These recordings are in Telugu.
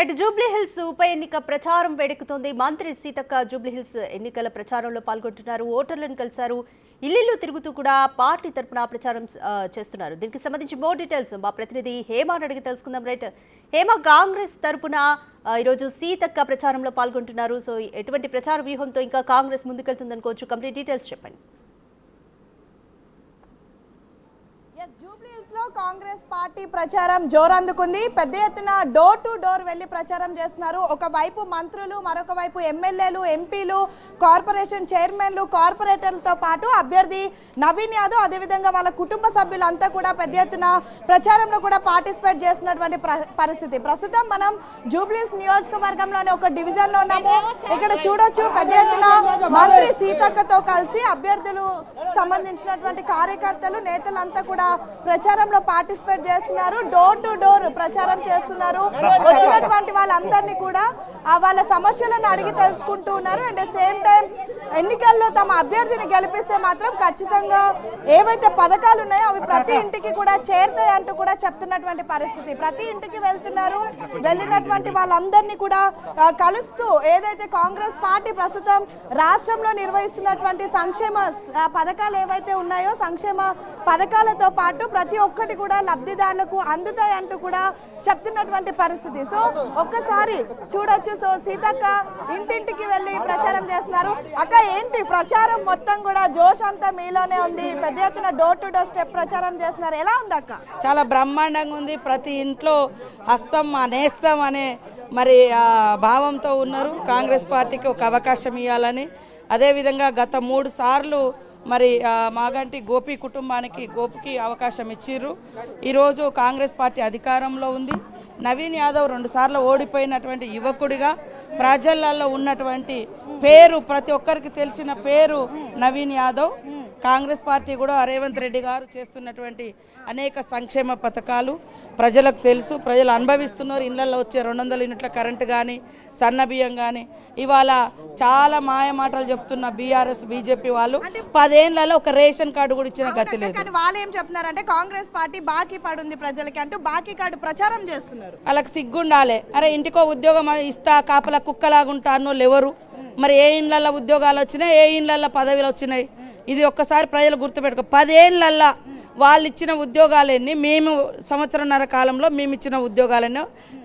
రైట్ జూబ్లీహిల్స్ ఉప ఎన్నిక ప్రచారం వేడెక్కుతోంది. మంత్రి సీతక్క జూబ్లీహిల్స్ ఎన్నికల ప్రచారంలో పాల్గొంటున్నారు. ఓటర్లను కలిశారు. ఇల్లు తిరుగుతూ కూడా పార్టీ తరపున ప్రచారం చేస్తున్నారు. దీనికి సంబంధించి మోర్ డీటెయిల్స్ మా ప్రతినిధి హేమాని అడిగి తెలుసుకుందాం. రైట్ హేమ, కాంగ్రెస్ తరపున ఈరోజు సీతక్క ప్రచారంలో పాల్గొంటున్నారు. సో ఎటువంటి ప్రచార వ్యూహంతో ఇంకా కాంగ్రెస్ ముందుకెళ్తుందనుకోవచ్చు? కంప్లీట్ డీటెయిల్స్ చెప్పండి. జూబ్లీహిల్స్ లో కాంగ్రెస్ పార్టీ ప్రచారం జోరందుకుంది. పెద్ద ఎత్తున డోర్ టు డోర్ వెళ్లి ప్రచారం చేస్తున్నారు. ఒకవైపు మంత్రులు, మరొక వైపు ఎమ్మెల్యేలు, ఎంపీలు, కార్పొరేషన్ చైర్మన్లు, కార్పొరేటర్లతో పాటు అభ్యర్థి నవీన్ యాదవ్, అదేవిధంగా వాళ్ళ కుటుంబ సభ్యులంతా కూడా పెద్ద ఎత్తున ప్రచారంలో కూడా పార్టిసిపేట్ చేస్తున్నటువంటి పరిస్థితి. ప్రస్తుతం మనం జూబ్లీహిల్స్ నియోజకవర్గంలోని ఒక డివిజన్ లో ఉన్నాము. ఇక్కడ చూడొచ్చు పెద్ద ఎత్తున మంత్రి సీతక్కతో కలిసి అభ్యర్థులు సంబంధించినటువంటి కార్యకర్తలు, నేతలంతా కూడా ప్రచారంలో పార్టిసిపేట్ చేస్తున్నారు. డోర్ టు డోర్ ప్రచారం చేస్తున్నారు. వచ్చినటువంటి వాళ్ళందరినీ కూడా వాళ్ళ సమస్యలను అడిగి తెలుసుకుంటూ ఉన్నారు. అండ్ సేమ్ టైం ఎన్నికల్లో తమ అభ్యర్థిని గెలిపిస్తే మాత్రం ఖచ్చితంగా ఏవైతే పథకాలు ఉన్నాయో అవి ప్రతి ఇంటికి కూడా చేరుతాయి అంటూ కూడా చెప్తున్నటువంటి పరిస్థితి. ప్రతి ఇంటికి వెళ్తున్నారు. వెళ్ళినటువంటి వాళ్ళందరినీ కూడా కలుస్తూ ఏదైతే కాంగ్రెస్ పార్టీ ప్రస్తుతం రాష్ట్రంలో నిర్వహిస్తున్నటువంటి సంక్షేమ పథకాలు ఏవైతే ఉన్నాయో సంక్షేమ పథకాలతో పాటు ప్రతి ఒక్కటి కూడా లబ్ధిదారులకు అందుతాయి అంటూ కూడా చెప్తున్నటువంటి పరిస్థితి. సో ఒక్కసారి చూడొచ్చు. సో సీతక్క ఇంటింటికి వెళ్ళి ప్రచారం చేస్తున్నారు. అక్క, ఏంటి ప్రచారం మొత్తం కూడా జోష్ అంతా మీలోనే ఉంది. పెద్ద ఎత్తున డోర్ టు డోర్ స్టెప్ ప్రచారం చేస్తున్నారు. ఎలా ఉంది అక్క? చాలా బ్రహ్మాండంగా ఉంది. ప్రతి ఇంట్లో హస్తం నేస్తం అనే మరి భావంతో ఉన్నారు. కాంగ్రెస్ పార్టీకి ఒక అవకాశం ఇవ్వాలని, అదేవిధంగా గత 3 సార్లు మరి మాగంటి గోపి కుటుంబానికి గోపికి అవకాశం ఇచ్చిర్రు. ఈరోజు కాంగ్రెస్ పార్టీ అధికారంలో ఉంది. నవీన్ యాదవ్ 2 సార్లు ఓడిపోయినటువంటి యువకుడిగా ప్రజలలో ఉన్నటువంటి పేరు, ప్రతి ఒక్కరికి తెలిసిన పేరు నవీన్ యాదవ్. కాంగ్రెస్ పార్టీ కూడా రేవంత్ రెడ్డి గారు చేస్తున్నటువంటి అనేక సంక్షేమ పథకాలు ప్రజలకు తెలుసు, ప్రజలు అనుభవిస్తున్నారు. ఇళ్లలో వచ్చే 200 యూనిట్ల కరెంటు కానీ, సన్న బియ్యం కానీ, ఇవాళ చాలా మాయ మాటలు చెప్తున్న బీఆర్ఎస్ బీజేపీ వాళ్ళు 10 ఏళ్లలో ఒక రేషన్ కార్డు కూడా ఇచ్చిన గతి లేదు. వాళ్ళు ఏం చెప్తున్నారంటే కాంగ్రెస్ పార్టీ బాకీ పడుంది ప్రజలకి అంటూ బాకీ కార్డు ప్రచారం చేస్తున్నారు. వాళ్ళకి సిగ్గుండాలి. అరే, ఇంటికో ఉద్యోగం ఇస్తా, కాపలా కుక్కలాగుంటా అన్నోళ్ళు ఎవరు? మరి ఏ ఇండ్లలో ఉద్యోగాలు వచ్చినాయి, ఏ ఇండ్లలో పదవులు వచ్చినాయి? ఇది ఒక్కసారి ప్రజలు గుర్తుపెట్టుకో. 10 ఏళ్ళల్లో వాళ్ళు ఇచ్చిన ఉద్యోగాలన్నీ మేము సంవత్సరంన్నర కాలంలో మేము ఇచ్చిన ఉద్యోగాలన్నీ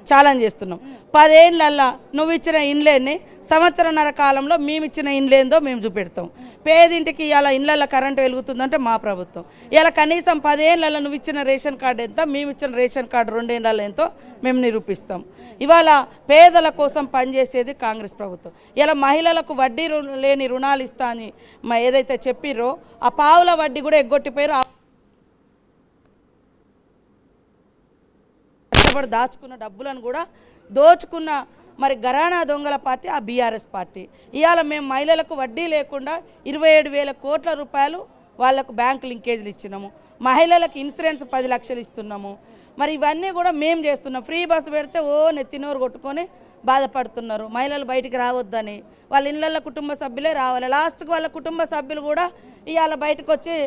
ఛాలెంజ్ చేస్తున్నాం. 10 ఏళ్ళల్లో నువ్వు ఇచ్చిన ఇండ్లేన్ని సంవత్సరంన్నర కాలంలో మేము ఇచ్చిన ఇండ్లేందో మేము చూపెడతాం. పేదింటికి ఇలా ఇండ్లలో కరెంటు వెలుగుతుందంటే మా ప్రభుత్వం. ఇలా కనీసం 10 ఏళ్ళల్లో నువ్వు ఇచ్చిన రేషన్ కార్డు ఎంత, మేము ఇచ్చిన రేషన్ కార్డు 2 ఏళ్ళలో ఎంతో మేము నిరూపిస్తాం. ఇవాళ పేదల కోసం పనిచేసేది కాంగ్రెస్ ప్రభుత్వం. ఇలా మహిళలకు వడ్డీ లేని రుణాలు ఇస్తా అని ఏదైతే చెప్పిర్రో ఆ పావుల వడ్డీ కూడా ఎగ్గొట్టిపోయారు. దాచుకున్న డబ్బులను కూడా దోచుకున్న మరి గరానా దొంగల పార్టీ ఆ బీఆర్ఎస్ పార్టీ. ఇవాళ మేము మహిళలకు వడ్డీ లేకుండా 27,000 కోట్ల రూపాయలు వాళ్లకు బ్యాంక్ లింకేజ్లు ఇచ్చినాము. మహిళలకు ఇన్సూరెన్స్ 10 లక్షలు ఇస్తున్నాము. మరి ఇవన్నీ కూడా మేము చేస్తున్నాం. ఫ్రీ బస్సు పెడితే నెత్తినోరు కొట్టుకొని బాధపడుతున్నారు. మహిళలు బయటికి రావద్దని, వాళ్ళ ఇళ్ళల్లో కుటుంబ సభ్యులే రావాలి. లాస్ట్కి వాళ్ళ కుటుంబ సభ్యులు కూడా ఇవాళ బయటకు వచ్చి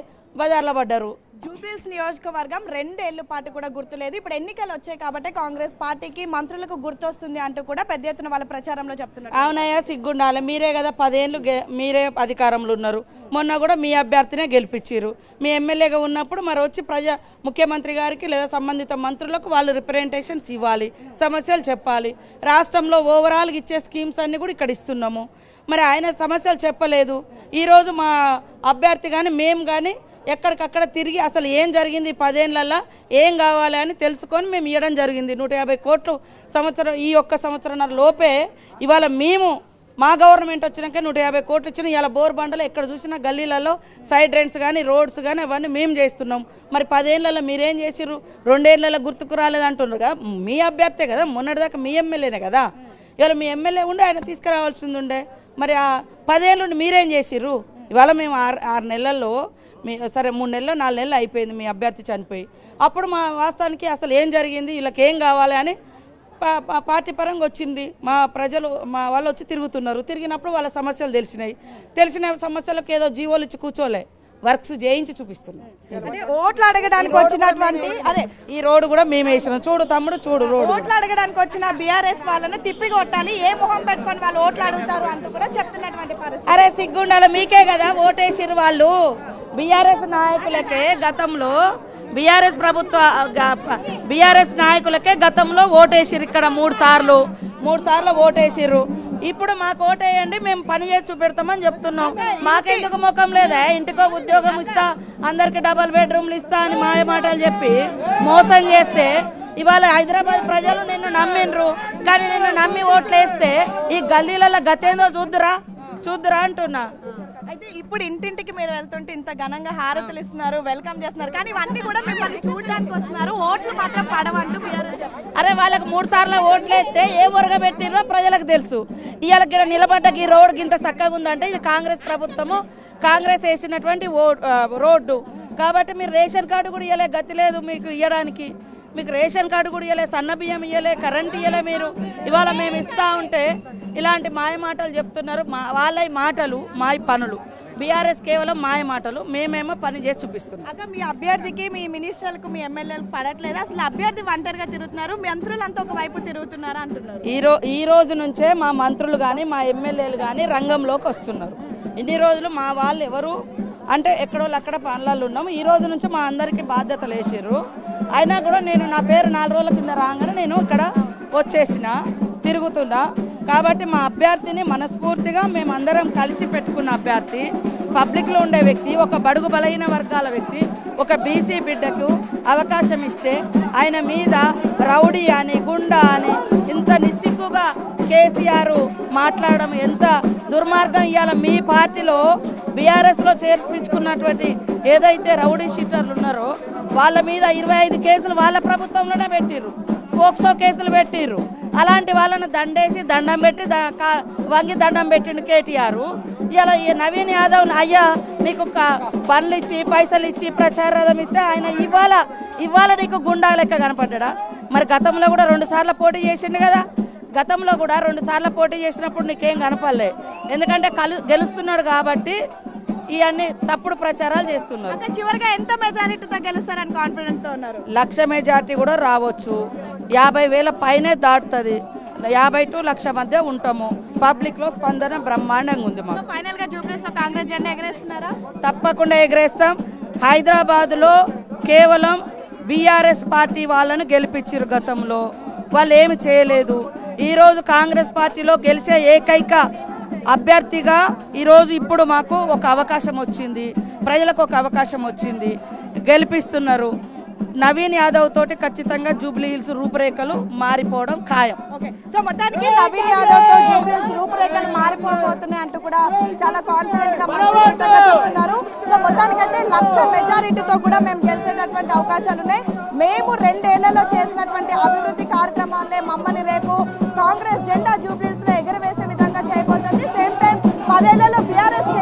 బజార్లో పడ్డారు. జూబ్లీహిల్స్ నియోజకవర్గం 2 ఏళ్ల పాటు కూడా గుర్తులేదు. ఇప్పుడు ఎన్నికలు వచ్చాయి కాబట్టి కాంగ్రెస్ పార్టీకి మంత్రులకు గుర్తొస్తుంది అంటూ కూడా పెద్ద ఎత్తున వాళ్ళ ప్రచారంలో చెప్తున్నారు. అవునయ్యా, సిగ్గుండాలి. మీరే కదా 10 ఏళ్ళు మీరే అధికారంలో ఉన్నారు. మొన్న కూడా మీ అభ్యర్థినే గెలిపించారు. మీ ఎమ్మెల్యేగా ఉన్నప్పుడు మరి వచ్చి ముఖ్యమంత్రి గారికి లేదా సంబంధిత మంత్రులకు వాళ్ళు రిప్రజెంటేషన్స్ ఇవ్వాలి, సమస్యలు చెప్పాలి. రాష్ట్రంలో ఓవరాల్గా ఇచ్చే స్కీమ్స్ అన్నీ కూడా ఇక్కడ ఇస్తున్నాము. మరి ఆయన సమస్యలు చెప్పలేదు. ఈరోజు మా అభ్యర్థి కానీ మేము కానీ ఎక్కడికక్కడ తిరిగి అసలు ఏం జరిగింది 10 ఏళ్ళల్లో ఏం కావాలి అని తెలుసుకొని మేము ఇవ్వడం జరిగింది. 150 కోట్లు సంవత్సరం, ఈ ఒక్క సంవత్సరంన్నర లోపే ఇవాళ మేము మా గవర్నమెంట్ వచ్చినాక 150 కోట్లు ఇచ్చిన. ఇలా బోర్ బండలు ఎక్కడ చూసినా గల్లీలలో సైడ్ డ్రైన్స్ కానీ రోడ్స్ కానీ అవన్నీ మేము చేస్తున్నాం. మరి 10 ఏళ్ళలో మీరేం చేసిర్రు? 2 ఏళ్ళలో గుర్తుకు రాలేదంటున్నారు కదా. మీ అభ్యర్థే కదా, మొన్నటిదాకా మీ ఎమ్మెల్యేనే కదా. ఇవాళ మీ ఎమ్మెల్యే ఉండే ఆయన తీసుకురావాల్సింది ఉండే. మరి ఆ 10 ఏళ్ళు మీరేం చేసిర్రు? ఇవాళ మేము 6 నెలల్లో సరే 3 నెలలు 4 నెలలు అయిపోయింది మీ అభ్యర్థి చనిపోయి. అప్పుడు మా వాస్తవానికి అసలు ఏం జరిగింది, వీళ్ళకి ఏం కావాలి అని పార్టీ పరంగా వచ్చింది. మా ప్రజలు మా వాళ్ళు వచ్చి తిరుగుతున్నారు. తిరిగినప్పుడు వాళ్ళ సమస్యలు తెలిసిన సమస్యలకు ఏదో జీవోలు ఇచ్చి కూర్చోలే. వర్క్స్ చేయించి చూపిస్తున్నాం. అంటే ఓట్లు అడగడానికి వచ్చినటువంటి అదే ఈ రోడ్డు కూడా మేము వేసినాం. చూడు తమ్ముడు, చూడు రోడ్డు. ఓట్లు అడగడానికి వచ్చిన బీఆర్ఎస్ వాళ్ళను తిప్పి కొట్టాలి, ఏ మొహం పెట్టుకొని వాళ్ళు ఓట్లు అడుగుతారు అంటూ కూడా చెప్తున్నటువంటి పరిస్థితి. అరే సిగ్గుండాల, మీకే కదా ఓటేసిరు వాళ్ళు. బీఆర్ఎస్ నాయకులకే గతంలో బీఆర్ఎస్ నాయకులకే గతంలో ఓటేసిరు. ఇక్కడ మూడు సార్లు ఓటేసిర్రు. ఇప్పుడు మాకు ఓటేయండి, మేము పని చేసి చూపెడతామని చెప్తున్నాం. మాకెందుకు ముఖం లేదా? ఇంటికో ఉద్యోగం ఇస్తా, అందరికి డబల్ బెడ్రూమ్లు ఇస్తా అని మాయ మాటలు చెప్పి మోసం చేస్తే ఇవాళ హైదరాబాద్ ప్రజలు నిన్ను నమ్మిండ్రు. కానీ నిన్ను నమ్మి ఓట్లేస్తే ఈ గల్లీలలో గతేందో చూద్దురా అంటున్నా. అయితే ఇప్పుడు ఇంటింటికి మీరు వెళ్తుంటే ఇంత ఘనంగా హారతులు ఇస్తున్నారు, వెల్కమ్ చేస్తున్నారు, కానీ ఇవన్నీ కూడా మిమ్మల్ని చూడడానికి వస్తున్నారు, ఓట్లు మాత్రం పడవంటూ బీఆర్ఎస్. అరే వాళ్ళకి 3 సార్లు ఓట్లు వేస్తే ఏ ఊరగా పెట్టిరో ప్రజలకు తెలుసు. ఇవాళ ఇక్కడ నిలబడ్డకి ఈ రోడ్డు ఇంత చక్కగా ఉందంటే ఇది కాంగ్రెస్ ప్రభుత్వము, కాంగ్రెస్ వేసినటువంటి రోడ్డు. కాబట్టి మీరు రేషన్ కార్డు కూడా ఇవ్వలే, గతి లేదు మీకు ఇవ్వడానికి. మీకు రేషన్ కార్డు కూడా ఇవ్వలే, సన్న బియ్యం ఇవ్వలే, కరెంట్ ఇవ్వలే. మీరు ఇవాళ మేము ఇస్తా ఉంటే ఇలాంటి మాయ మాటలు చెప్తున్నారు. వాళ్ళ మాటలు మాయ పనులు. బీఆర్ఎస్ కేవలం మాయ మాటలు, మేమేమో పని చేసి చూపిస్తున్నాం. అక్క మీ అభ్యర్థికి, మీ మినిస్టర్లకు, మీ ఎమ్మెల్యేలకు పడట్లేదు, అసలు అభ్యర్థి ఒంటరిగా తిరుగుతున్నారు, మంత్రులంతా ఒక వైపు తిరుగుతున్నారా అంటున్నారు. ఈ రోజు నుంచే మా మంత్రులు కానీ మా ఎమ్మెల్యేలు కానీ రంగంలోకి వస్తున్నారు. ఇన్ని రోజులు మా వాళ్ళు ఎవరు అంటే ఎక్కడో అక్కడ పనులలో ఉన్నాము. ఈ రోజు నుంచి మా అందరికీ బాధ్యతలు వేసారు. అయినా కూడా నేను నా పేరు 4 రోజుల కింద రాగానే నేను ఇక్కడ వచ్చేసిన తిరుగుతున్నా. కాబట్టి మా అభ్యర్థిని మనస్ఫూర్తిగా మేమందరం కలిసి పెట్టుకున్న అభ్యర్థి, పబ్లిక్లో ఉండే వ్యక్తి, ఒక బడుగు బలహీన వర్గాల వ్యక్తి, ఒక బీసీ బిడ్డకు అవకాశం ఇస్తే ఆయన మీద రౌడీ అని, గుండా అని ఇంత నిస్సిగ్గుగా కేసీఆర్ మాట్లాడడం ఎంత దుర్మార్గం. ఇవాళ మీ పార్టీలో బీఆర్ఎస్లో చేర్పించుకున్నటువంటి ఏదైతే రౌడీ షీటర్లు ఉన్నారో వాళ్ళ మీద 25 కేసులు వాళ్ళ ప్రభుత్వంలోనే పెట్టిర్రు, పోక్సో కేసులు పెట్టిర్రు. అలాంటి వాళ్ళను దండేసి దండం పెట్టి వంగి దండం పెట్టిండు కేటీఆర్. ఇలా ఈ నవీన్ యాదవ్ అయ్యా నీకు బండ్లు ఇచ్చి పైసలు ఇచ్చి ప్రచార రథం ఇస్తే ఆయన ఇవాళ నీకు గుండా లెక్క కనపడ్డా. మరి గతంలో కూడా 2 సార్లు పోటీ చేసిండు కదా. గతంలో కూడా 2 సార్లు పోటీ చేసినప్పుడు నీకేం కనపడలే. ఎందుకంటే గెలుస్తున్నాడు కాబట్టి ఇవన్నీ తప్పుడు ప్రచారాలు చేస్తున్నారు. చివరిగా ఎంత మెజారిటీతో గెలుస్తారని కాన్ఫిడెంట్ తో ఉన్నారు? 1,00,000 మెజార్టీ కూడా రావచ్చు, 50,000 పైనే దాటుతుంది. 50 to 1,00,000 మధ్య ఉంటాము. పబ్లిక్ లో స్పందన బ్రహ్మాండంగా ఉంది మాకు. ఫైనల్ గా జూబ్లీస్ లో కాంగ్రెస్ జెండా ఎగరేస్తున్నారా? తప్పకుండా ఎగరేస్తాం. హైదరాబాద్ లో కేవలం బీఆర్ఎస్ పార్టీ వాళ్ళను గెలిపించారు. గతంలో వాళ్ళు ఏమి చేయలేదు. ఈరోజు కాంగ్రెస్ పార్టీలో గెలిచే ఏకైక అభ్యర్థిగా ఈరోజు ఇప్పుడు మాకు ఒక అవకాశం వచ్చింది, ప్రజలకు ఒక అవకాశం వచ్చింది, గెలిపిస్తున్నారు. నవీన్ యాదవ్ తోటి ఖచ్చితంగా జూబ్లీ హిల్స్ రూపురేఖలు మారిపోవడం ఖాయం. సో మొత్తానికి నవీన్ యాదవ్ తో జూబ్లీ హిల్స్ రూపురేఖలు మారిపోతున్నాయి అంటూ కూడా చాలా కాన్ఫిడెంట్ గా మంత్రిగా చెప్తున్నారు. సో మొత్తానికైతే 1,00,000 మెజారిటీతో కూడా మేము గెలిచేటటువంటి అవకాశాలు ఉన్నాయి. మేము 2 ఏళ్లలో చేసినటువంటి అభివృద్ధి కార్యక్రమాలనే మమ్మల్ని రేపు కాంగ్రెస్ జెండా జూబ్లీ హిల్స్ లో ఎగరవేసే విధంగా చేయబోతుంది. సేమ్ టైం 10 ఏళ్లలో బీఆర్ఎస్